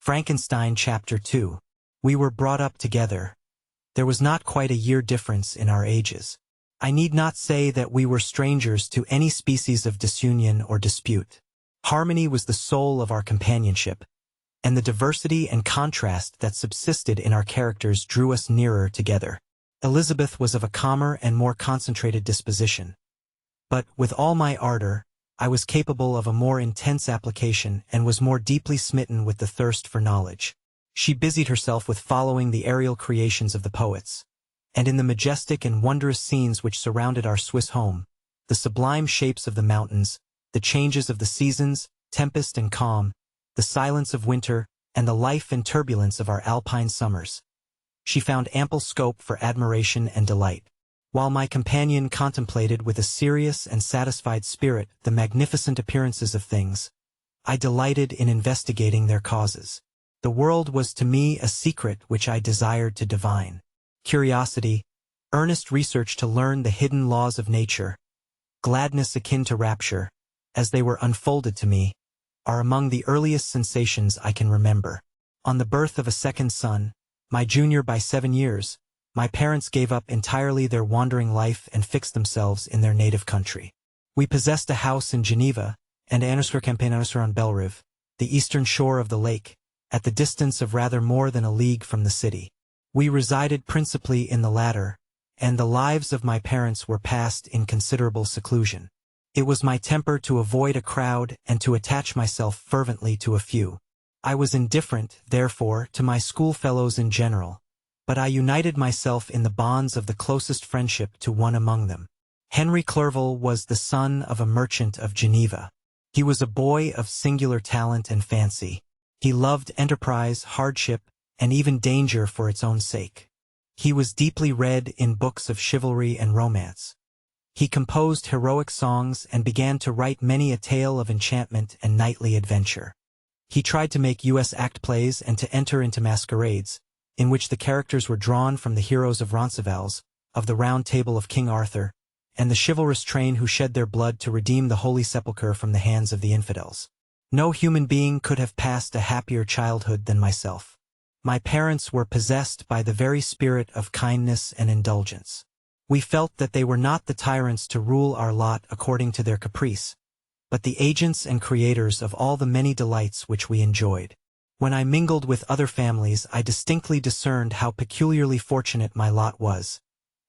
Frankenstein Chapter 2. We were brought up together. There was not quite a year difference in our ages. I need not say that we were strangers to any species of disunion or dispute. Harmony was the soul of our companionship, and the diversity and contrast that subsisted in our characters drew us nearer together. Elizabeth was of a calmer and more concentrated disposition. But, with all my ardor, I was capable of a more intense application and was more deeply smitten with the thirst for knowledge. She busied herself with following the aerial creations of the poets, and in the majestic and wondrous scenes which surrounded our Swiss home, the sublime shapes of the mountains, the changes of the seasons, tempest and calm, the silence of winter, and the life and turbulence of our alpine summers. She found ample scope for admiration and delight. While my companion contemplated with a serious and satisfied spirit the magnificent appearances of things, I delighted in investigating their causes. The world was to me a secret which I desired to divine. Curiosity, earnest research to learn the hidden laws of nature, gladness akin to rapture, as they were unfolded to me, are among the earliest sensations I can remember. On the birth of a second son, my junior by 7 years, my parents gave up entirely their wandering life and fixed themselves in their native country. We possessed a house in Geneva, and Annerscher on Belrive, the eastern shore of the lake, at the distance of rather more than a league from the city. We resided principally in the latter, and the lives of my parents were passed in considerable seclusion. It was my temper to avoid a crowd and to attach myself fervently to a few. I was indifferent, therefore, to my schoolfellows in general, but I united myself in the bonds of the closest friendship to one among them. Henry Clerval was the son of a merchant of Geneva. He was a boy of singular talent and fancy. He loved enterprise, hardship, and even danger for its own sake. He was deeply read in books of chivalry and romance. He composed heroic songs and began to write many a tale of enchantment and knightly adventure. He tried to make U.S. act plays and to enter into masquerades, in which the characters were drawn from the heroes of Roncesvalles, of the Round Table of King Arthur, and the chivalrous train who shed their blood to redeem the Holy Sepulchre from the hands of the infidels. No human being could have passed a happier childhood than myself. My parents were possessed by the very spirit of kindness and indulgence. We felt that they were not the tyrants to rule our lot according to their caprice, but the agents and creators of all the many delights which we enjoyed. When I mingled with other families, I distinctly discerned how peculiarly fortunate my lot was,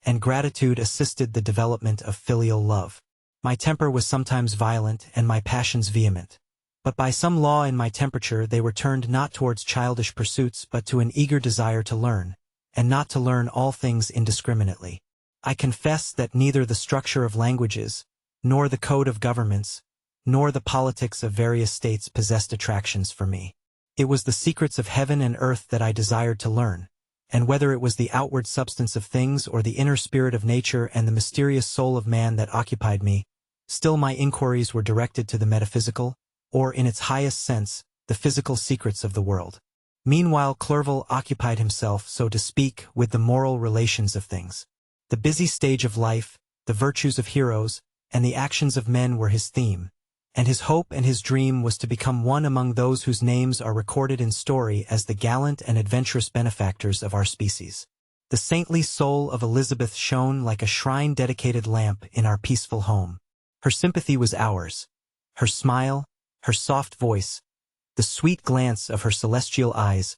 and gratitude assisted the development of filial love. My temper was sometimes violent and my passions vehement, but by some law in my temperature they were turned not towards childish pursuits but to an eager desire to learn, and not to learn all things indiscriminately. I confess that neither the structure of languages, nor the code of governments, nor the politics of various states possessed attractions for me. It was the secrets of heaven and earth that I desired to learn, and whether it was the outward substance of things or the inner spirit of nature and the mysterious soul of man that occupied me, still my inquiries were directed to the metaphysical, or in its highest sense, the physical secrets of the world. Meanwhile Clerval occupied himself, so to speak, with the moral relations of things. The busy stage of life, the virtues of heroes, and the actions of men were his theme, and his hope and his dream was to become one among those whose names are recorded in story as the gallant and adventurous benefactors of our species. The saintly soul of Elizabeth shone like a shrine-dedicated lamp in our peaceful home. Her sympathy was ours. Her smile, her soft voice, the sweet glance of her celestial eyes,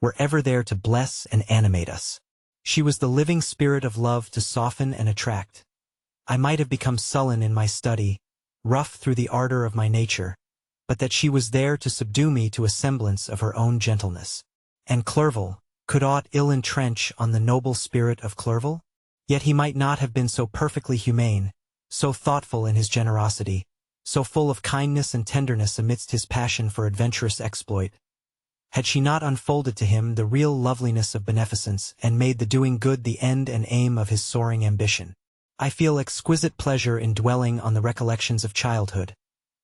were ever there to bless and animate us. She was the living spirit of love to soften and attract. I might have become sullen in my study, rough through the ardor of my nature, but that she was there to subdue me to a semblance of her own gentleness. And Clerval, could aught ill entrench on the noble spirit of Clerval? Yet he might not have been so perfectly humane, so thoughtful in his generosity, so full of kindness and tenderness amidst his passion for adventurous exploit, had she not unfolded to him the real loveliness of beneficence and made the doing good the end and aim of his soaring ambition. I feel exquisite pleasure in dwelling on the recollections of childhood,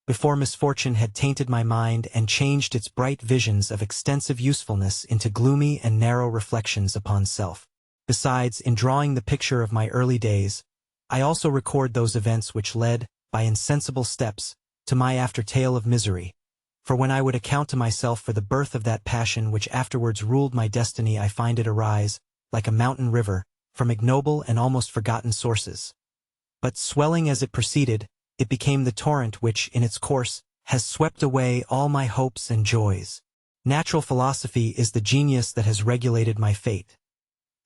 before misfortune had tainted my mind and changed its bright visions of extensive usefulness into gloomy and narrow reflections upon self. Besides, in drawing the picture of my early days, I also record those events which led, by insensible steps, to my after tale of misery, For when I would account to myself for the birth of that passion which afterwards ruled my destiny, I find it arise, like a mountain river, from ignoble and almost forgotten sources. But swelling as it proceeded, it became the torrent which, in its course, has swept away all my hopes and joys. Natural philosophy is the genius that has regulated my fate.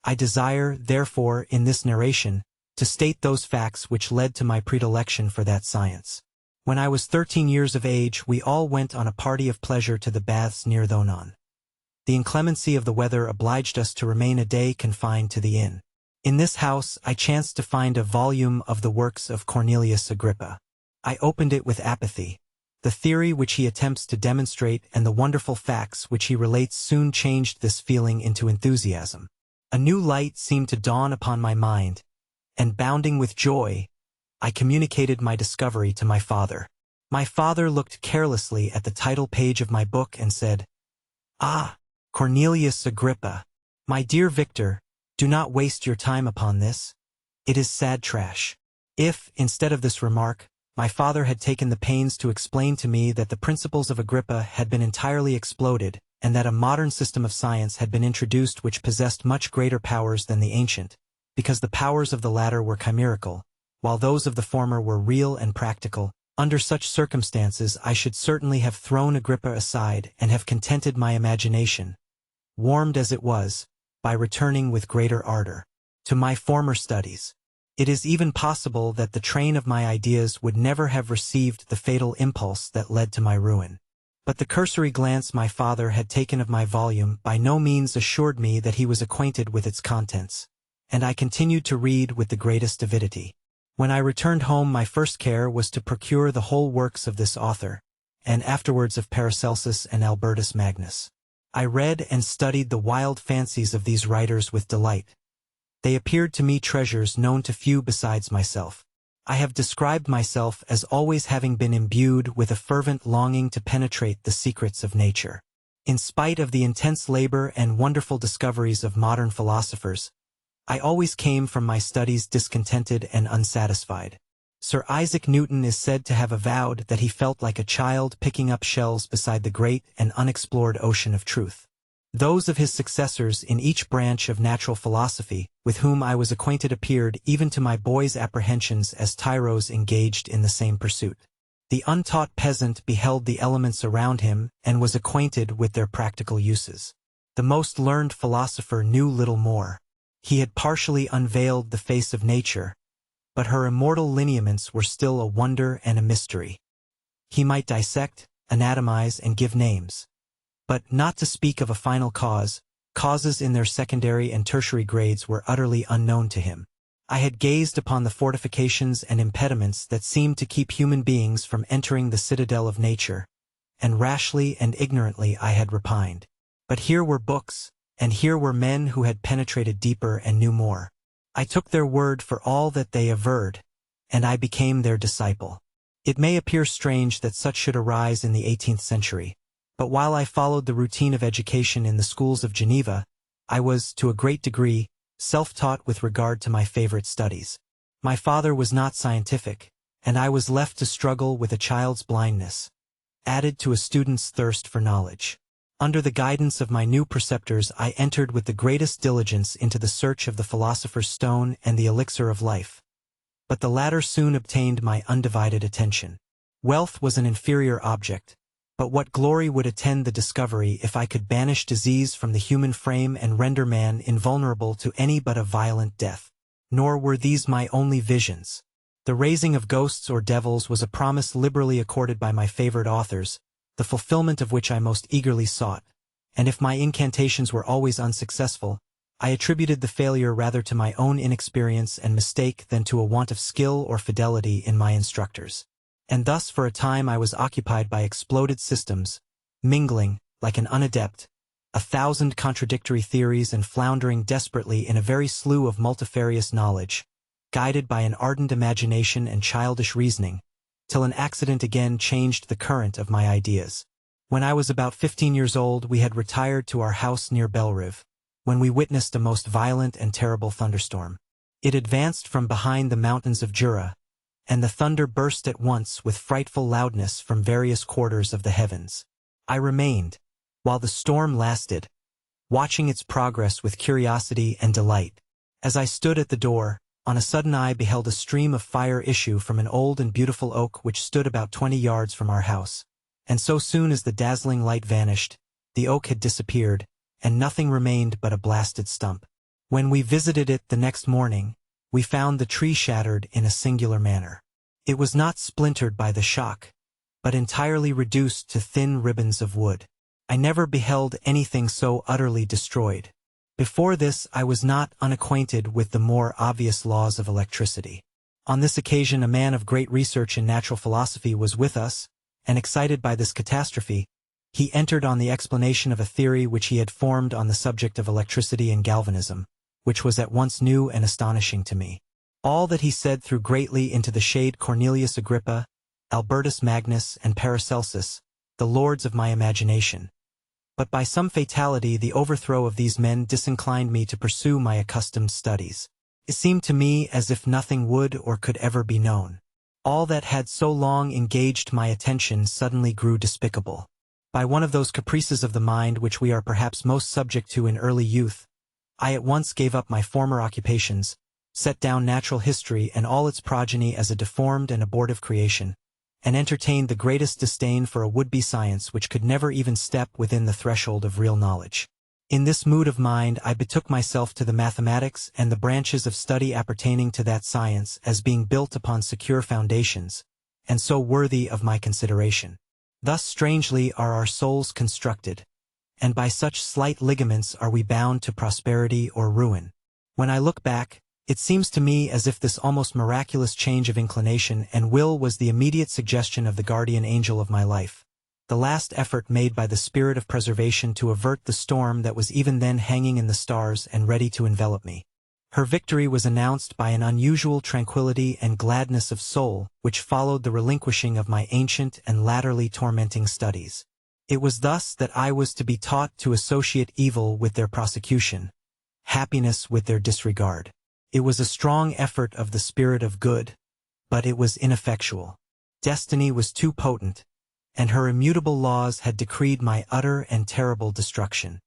I desire, therefore, in this narration, to state those facts which led to my predilection for that science. When I was 13 years of age, we all went on a party of pleasure to the baths near Thonon. The inclemency of the weather obliged us to remain a day confined to the inn. In this house I chanced to find a volume of the works of Cornelius Agrippa. I opened it with apathy. The theory which he attempts to demonstrate and the wonderful facts which he relates soon changed this feeling into enthusiasm. A new light seemed to dawn upon my mind, and bounding with joy, I communicated my discovery to my father. My father looked carelessly at the title page of my book and said, "Ah, Cornelius Agrippa. My dear Victor, do not waste your time upon this. It is sad trash." If, instead of this remark, my father had taken the pains to explain to me that the principles of Agrippa had been entirely exploded, and that a modern system of science had been introduced which possessed much greater powers than the ancient, because the powers of the latter were chimerical, while those of the former were real and practical, under such circumstances I should certainly have thrown Agrippa aside and have contented my imagination, warmed as it was, by returning with greater ardor to my former studies. It is even possible that the train of my ideas would never have received the fatal impulse that led to my ruin. But the cursory glance my father had taken of my volume by no means assured me that he was acquainted with its contents, and I continued to read with the greatest avidity. When I returned home, my first care was to procure the whole works of this author, and afterwards of Paracelsus and Albertus Magnus. I read and studied the wild fancies of these writers with delight. They appeared to me treasures known to few besides myself. I have described myself as always having been imbued with a fervent longing to penetrate the secrets of nature. In spite of the intense labor and wonderful discoveries of modern philosophers, I always came from my studies discontented and unsatisfied. Sir Isaac Newton is said to have avowed that he felt like a child picking up shells beside the great and unexplored ocean of truth. Those of his successors in each branch of natural philosophy, with whom I was acquainted, appeared, even to my boy's apprehensions, as tyros engaged in the same pursuit. The untaught peasant beheld the elements around him and was acquainted with their practical uses. The most learned philosopher knew little more. He had partially unveiled the face of nature, but her immortal lineaments were still a wonder and a mystery. He might dissect, anatomize, and give names. But, not to speak of a final cause, causes in their secondary and tertiary grades were utterly unknown to him. I had gazed upon the fortifications and impediments that seemed to keep human beings from entering the citadel of nature, and rashly and ignorantly I had repined. But here were books, and here were men who had penetrated deeper and knew more. I took their word for all that they averred, and I became their disciple. It may appear strange that such should arise in the 18th century. But while I followed the routine of education in the schools of Geneva, I was, to a great degree, self-taught with regard to my favorite studies. My father was not scientific, and I was left to struggle with a child's blindness, added to a student's thirst for knowledge. Under the guidance of my new preceptors, I entered with the greatest diligence into the search of the philosopher's stone and the elixir of life. But the latter soon obtained my undivided attention. Wealth was an inferior object. But what glory would attend the discovery if I could banish disease from the human frame and render man invulnerable to any but a violent death? Nor were these my only visions. The raising of ghosts or devils was a promise liberally accorded by my favorite authors, the fulfillment of which I most eagerly sought, and if my incantations were always unsuccessful, I attributed the failure rather to my own inexperience and mistake than to a want of skill or fidelity in my instructors. And thus for a time I was occupied by exploded systems, mingling, like an unadept, 1,000 contradictory theories and floundering desperately in a very slough of multifarious knowledge, guided by an ardent imagination and childish reasoning, till an accident again changed the current of my ideas. When I was about 15 years old, we had retired to our house near Bellerive, when we witnessed a most violent and terrible thunderstorm. It advanced from behind the mountains of Jura, and the thunder burst at once with frightful loudness from various quarters of the heavens. I remained, while the storm lasted, watching its progress with curiosity and delight. As I stood at the door, on a sudden I beheld a stream of fire issue from an old and beautiful oak which stood about 20 yards from our house. And so soon as the dazzling light vanished, the oak had disappeared, and nothing remained but a blasted stump. When we visited it the next morning, we found the tree shattered in a singular manner. It was not splintered by the shock, but entirely reduced to thin ribbons of wood. I never beheld anything so utterly destroyed. Before this I was not unacquainted with the more obvious laws of electricity. On this occasion a man of great research in natural philosophy was with us, and excited by this catastrophe, he entered on the explanation of a theory which he had formed on the subject of electricity and galvanism, which was at once new and astonishing to me. All that he said threw greatly into the shade Cornelius Agrippa, Albertus Magnus, and Paracelsus, the lords of my imagination. But by some fatality the overthrow of these men disinclined me to pursue my accustomed studies. It seemed to me as if nothing would or could ever be known. All that had so long engaged my attention suddenly grew despicable. By one of those caprices of the mind which we are perhaps most subject to in early youth, I at once gave up my former occupations, set down natural history and all its progeny as a deformed and abortive creation, and entertained the greatest disdain for a would-be science which could never even step within the threshold of real knowledge. In this mood of mind I betook myself to the mathematics and the branches of study appertaining to that science as being built upon secure foundations, and so worthy of my consideration. Thus strangely are our souls constructed, and by such slight ligaments are we bound to prosperity or ruin. When I look back, it seems to me as if this almost miraculous change of inclination and will was the immediate suggestion of the guardian angel of my life, the last effort made by the spirit of preservation to avert the storm that was even then hanging in the stars and ready to envelop me. Her victory was announced by an unusual tranquility and gladness of soul which followed the relinquishing of my ancient and latterly tormenting studies. It was thus that I was to be taught to associate evil with their prosecution, happiness with their disregard. It was a strong effort of the spirit of good, but it was ineffectual. Destiny was too potent, and her immutable laws had decreed my utter and terrible destruction.